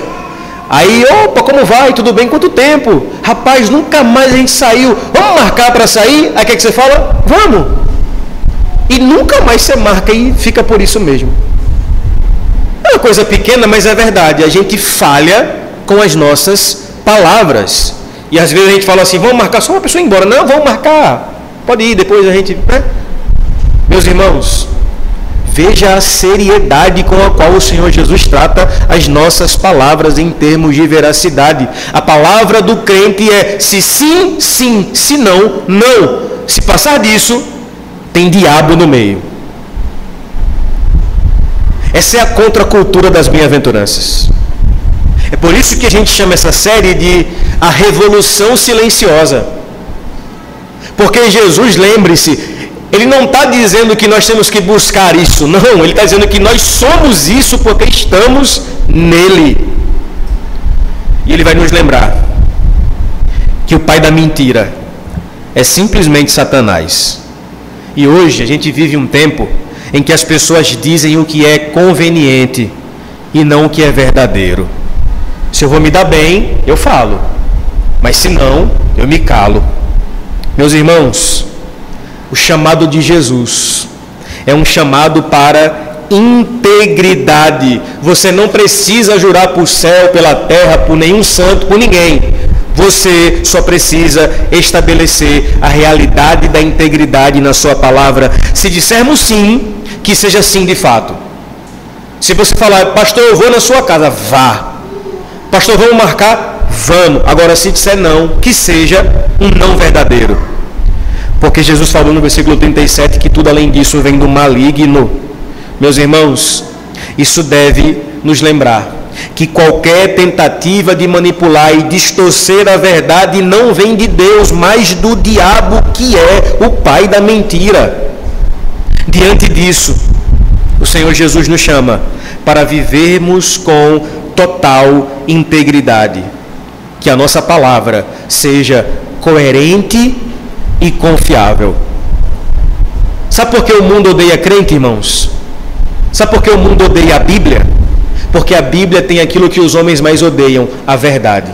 Aí, opa, como vai? Tudo bem? Quanto tempo? Rapaz, nunca mais a gente saiu. Vamos marcar para sair? Aí o que você fala? Vamos. E nunca mais você marca e fica por isso mesmo. É uma coisa pequena, mas é verdade. A gente falha com as nossas palavras. E às vezes a gente fala assim, vamos marcar só uma pessoa ir embora. Não, vamos marcar. Pode ir, depois a gente... né? Meus irmãos, veja a seriedade com a qual o Senhor Jesus trata as nossas palavras em termos de veracidade. A palavra do crente é se sim, sim, se não, não. Se passar disso, tem diabo no meio. Essa é a contracultura das bem-aventuranças. É por isso que a gente chama essa série de A Revolução Silenciosa. Porque Jesus, lembre-se, ele não está dizendo que nós temos que buscar isso, não. Ele está dizendo que nós somos isso porque estamos nele. E ele vai nos lembrar que o pai da mentira é simplesmente Satanás. E hoje a gente vive um tempo em que as pessoas dizem o que é conveniente e não o que é verdadeiro. Se eu vou me dar bem, eu falo. Mas se não, eu me calo. Meus irmãos, o chamado de Jesus é um chamado para integridade. Você não precisa jurar por céu, pela terra, por nenhum santo, por ninguém. Você só precisa estabelecer a realidade da integridade na sua palavra. Se dissermos sim, que seja sim de fato. Se você falar, pastor, eu vou na sua casa, vá. Pastor, vamos marcar? Vamos. Agora, se disser não, que seja um não verdadeiro. Porque Jesus falou no versículo 37 que tudo além disso vem do maligno. Meus irmãos, isso deve nos lembrar que qualquer tentativa de manipular e distorcer a verdade não vem de Deus, mas do diabo, que é o pai da mentira. Diante disso, o Senhor Jesus nos chama para vivermos com total integridade. Que a nossa palavra seja coerente e confiável. Sabe por que o mundo odeia crente, irmãos? Sabe por que o mundo odeia a Bíblia? Porque a Bíblia tem aquilo que os homens mais odeiam, a verdade.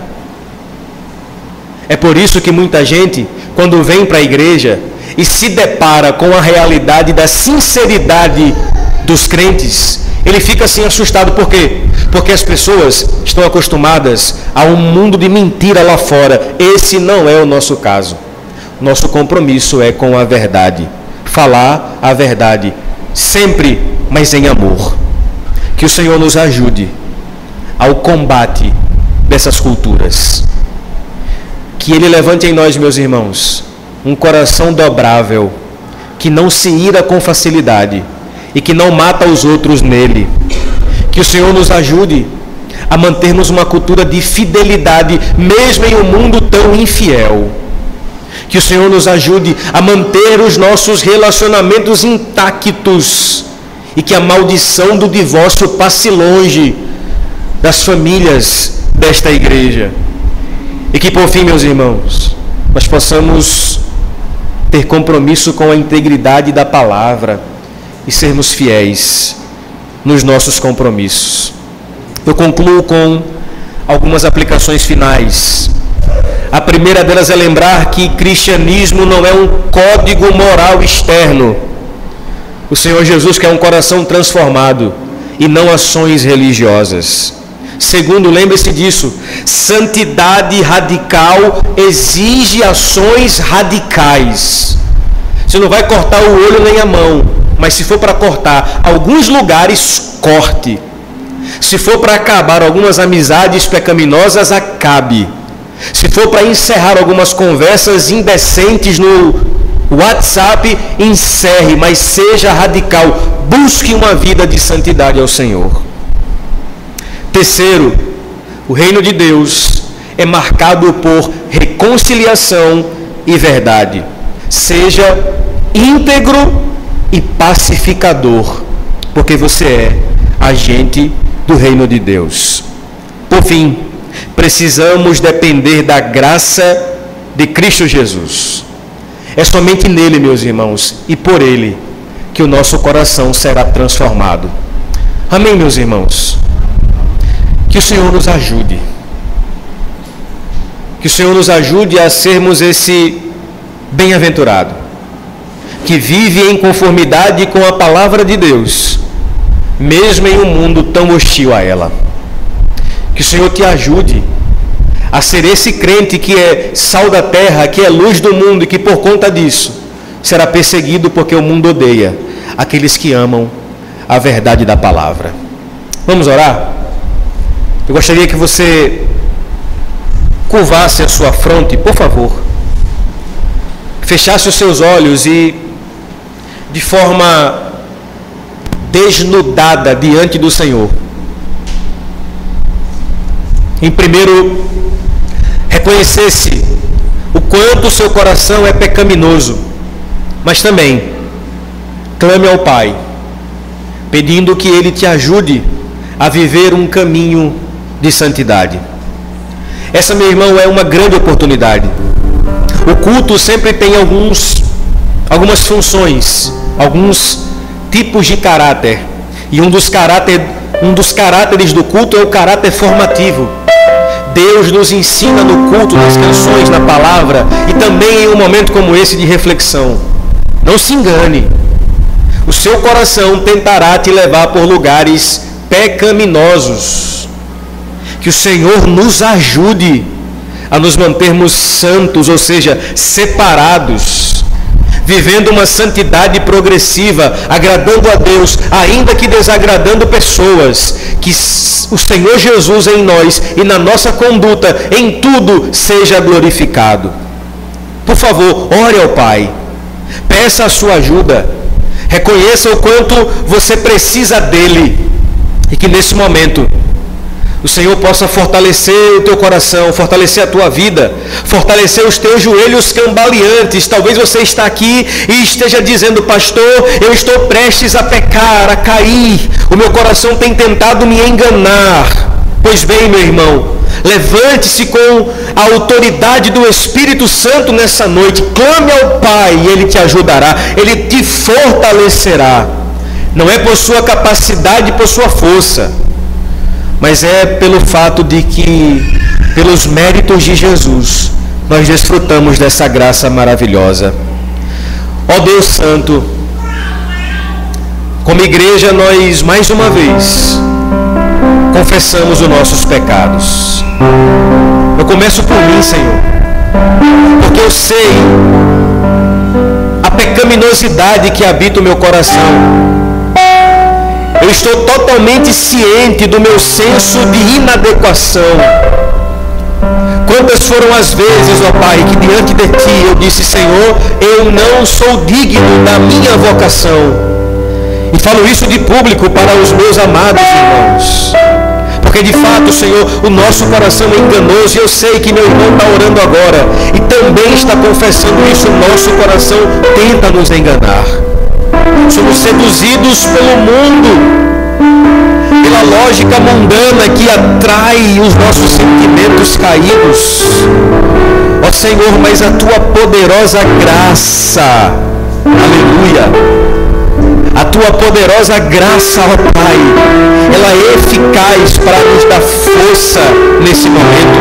É por isso que muita gente, quando vem para a igreja e se depara com a realidade da sinceridade dos crentes, ele fica assim assustado. Por quê? Porque as pessoas estão acostumadas a um mundo de mentira lá fora. Esse não é o nosso caso. Nosso compromisso é com a verdade. Falar a verdade sempre, mas em amor. Que o Senhor nos ajude ao combate dessas culturas. Que Ele levante em nós, meus irmãos, um coração dobrável, que não se ira com facilidade e que não mata os outros nele. Que o Senhor nos ajude a mantermos uma cultura de fidelidade, mesmo em um mundo tão infiel. Que o Senhor nos ajude a manter os nossos relacionamentos intactos e que a maldição do divórcio passe longe das famílias desta igreja. E que, por fim, meus irmãos, nós possamos ter compromisso com a integridade da palavra e sermos fiéis nos nossos compromissos. Eu concluo com algumas aplicações finais. A primeira delas é lembrar que cristianismo não é um código moral externo. O Senhor Jesus quer um coração transformado e não ações religiosas. Segundo, lembre-se disso, santidade radical exige ações radicais. Você não vai cortar o olho nem a mão, mas se for para cortar alguns lugares, corte. Se for para acabar algumas amizades pecaminosas, acabe. Se for para encerrar algumas conversas indecentes no WhatsApp, encerre, mas seja radical. Busque uma vida de santidade ao Senhor. Terceiro, o reino de Deus é marcado por reconciliação e verdade. Seja íntegro e pacificador, porque você é agente do reino de Deus. Por fim, precisamos depender da graça de Cristo Jesus. É somente nele, meus irmãos, e por ele, que o nosso coração será transformado. Amém, meus irmãos? Que o Senhor nos ajude. Que o Senhor nos ajude a sermos esse bem-aventurado, que vive em conformidade com a palavra de Deus, mesmo em um mundo tão hostil a ela. Que o Senhor te ajude a ser esse crente que é sal da terra, que é luz do mundo e que por conta disso será perseguido porque o mundo odeia aqueles que amam a verdade da palavra. Vamos orar? Eu gostaria que você curvasse a sua fronte, por favor. Fechasse os seus olhos e, de forma desnudada diante do Senhor, em primeiro, reconhecesse o quanto o seu coração é pecaminoso, mas também clame ao Pai, pedindo que Ele te ajude a viver um caminho de santidade. Essa, meu irmão, é uma grande oportunidade. O culto sempre tem algumas funções, alguns tipos de caráter. E um dos caráteres do culto é o caráter formativo. Deus nos ensina no culto, nas canções, na palavra, e também em um momento como esse de reflexão. Não se engane. O seu coração tentará te levar por lugares pecaminosos. Que o Senhor nos ajude a nos mantermos santos, ou seja, separados, vivendo uma santidade progressiva, agradando a Deus, ainda que desagradando pessoas. Que o Senhor Jesus em nós e na nossa conduta, em tudo, seja glorificado. Por favor, ore ao Pai, peça a sua ajuda, reconheça o quanto você precisa dele, e que nesse momento o Senhor possa fortalecer o teu coração, fortalecer a tua vida, fortalecer os teus joelhos cambaleantes. Talvez você está aqui e esteja dizendo: pastor, eu estou prestes a pecar, a cair, o meu coração tem tentado me enganar. Pois bem, meu irmão, levante-se com a autoridade do Espírito Santo nessa noite, clame ao Pai e Ele te ajudará, Ele te fortalecerá. Não é por sua capacidade, por sua força, mas é pelo fato de que, pelos méritos de Jesus, nós desfrutamos dessa graça maravilhosa. Ó Deus Santo, como igreja, nós mais uma vez confessamos os nossos pecados. Eu começo por mim, Senhor, porque eu sei a pecaminosidade que habita o meu coração. Eu estou totalmente ciente do meu senso de inadequação. Quantas foram as vezes, ó Pai, que diante de Ti eu disse: Senhor, eu não sou digno da minha vocação. E falo isso de público para os meus amados irmãos. Porque de fato, Senhor, o nosso coração é enganoso, e eu sei que meu irmão está orando agora e também está confessando isso. O nosso coração tenta nos enganar. Somos seduzidos pelo mundo, pela lógica mundana que atrai os nossos sentimentos caídos. Ó Senhor, mas a Tua poderosa graça, aleluia, A tua poderosa graça, ó Pai, ela é eficaz para nos dar força nesse momento.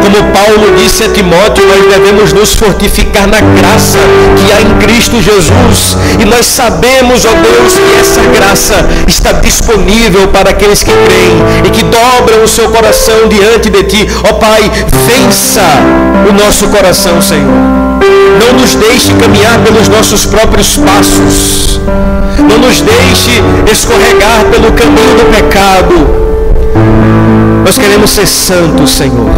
Como Paulo disse a Timóteo, nós devemos nos fortificar na graça que há em Cristo Jesus. E nós sabemos, ó Deus, que essa graça está disponível para aqueles que creem e que dobram o seu coração diante de Ti. Ó Pai, vença o nosso coração, Senhor. Não nos deixe caminhar pelos nossos próprios passos. Não nos deixe escorregar pelo caminho do pecado. Nós queremos ser santos, Senhor.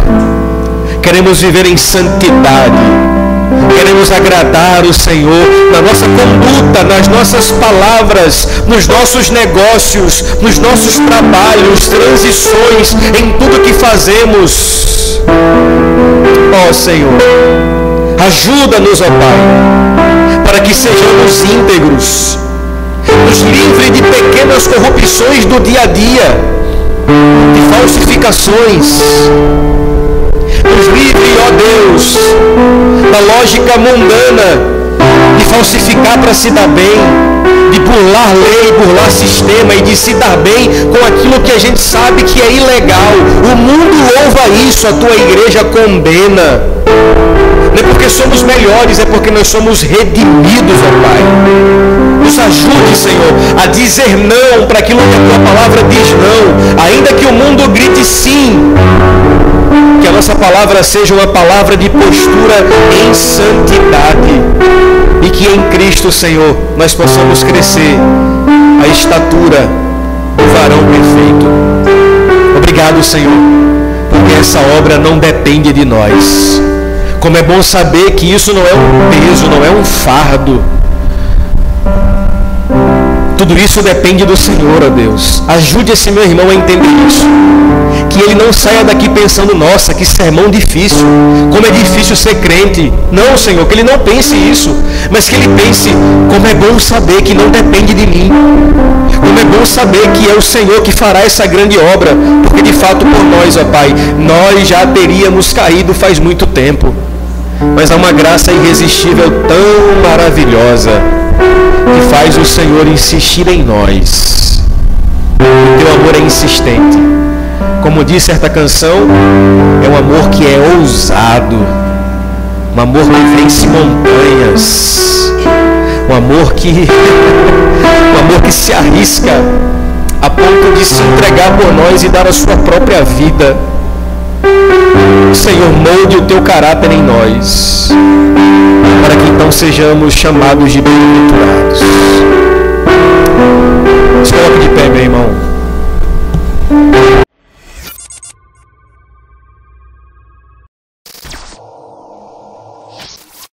Queremos viver em santidade. Queremos agradar o Senhor na nossa conduta, nas nossas palavras, nos nossos negócios, nos nossos trabalhos, transições, em tudo que fazemos. Ó Senhor, ajuda-nos, ó Pai, para que sejamos íntegros. Nos livre de pequenas corrupções do dia a dia, de falsificações. Nos livre, ó Deus, da lógica mundana de falsificar para se dar bem, de burlar lei, burlar sistema e de se dar bem com aquilo que a gente sabe que é ilegal. O mundo louva isso, a tua igreja condena. Não é porque somos melhores, é porque nós somos redimidos, ó Pai. Nos ajude, Senhor, a dizer não para aquilo que a tua palavra diz não. Ainda que o mundo grite sim, que a nossa palavra seja uma palavra de postura em santidade. E que em Cristo, Senhor, nós possamos crescer à estatura do varão perfeito. Obrigado, Senhor, porque essa obra não depende de nós. Como é bom saber que isso não é um peso, não é um fardo. Tudo isso depende do Senhor, ó Deus. Ajude esse meu irmão a entender isso. Que ele não saia daqui pensando, nossa, que sermão difícil. Como é difícil ser crente. Não, Senhor, que ele não pense isso. Mas que ele pense, como é bom saber que não depende de mim. Como é bom saber que é o Senhor que fará essa grande obra. Porque de fato por nós, ó Pai, nós já teríamos caído faz muito tempo. Mas há uma graça irresistível tão maravilhosa que faz o Senhor insistir em nós. O teu amor é insistente. Como diz certa canção, é um amor que é ousado, um amor que vence montanhas, um amor que se arrisca a ponto de se entregar por nós e dar a sua própria vida. Senhor, molde o teu caráter em nós, para que então sejamos chamados de bem-aventurados. Se coloque de pé, meu irmão.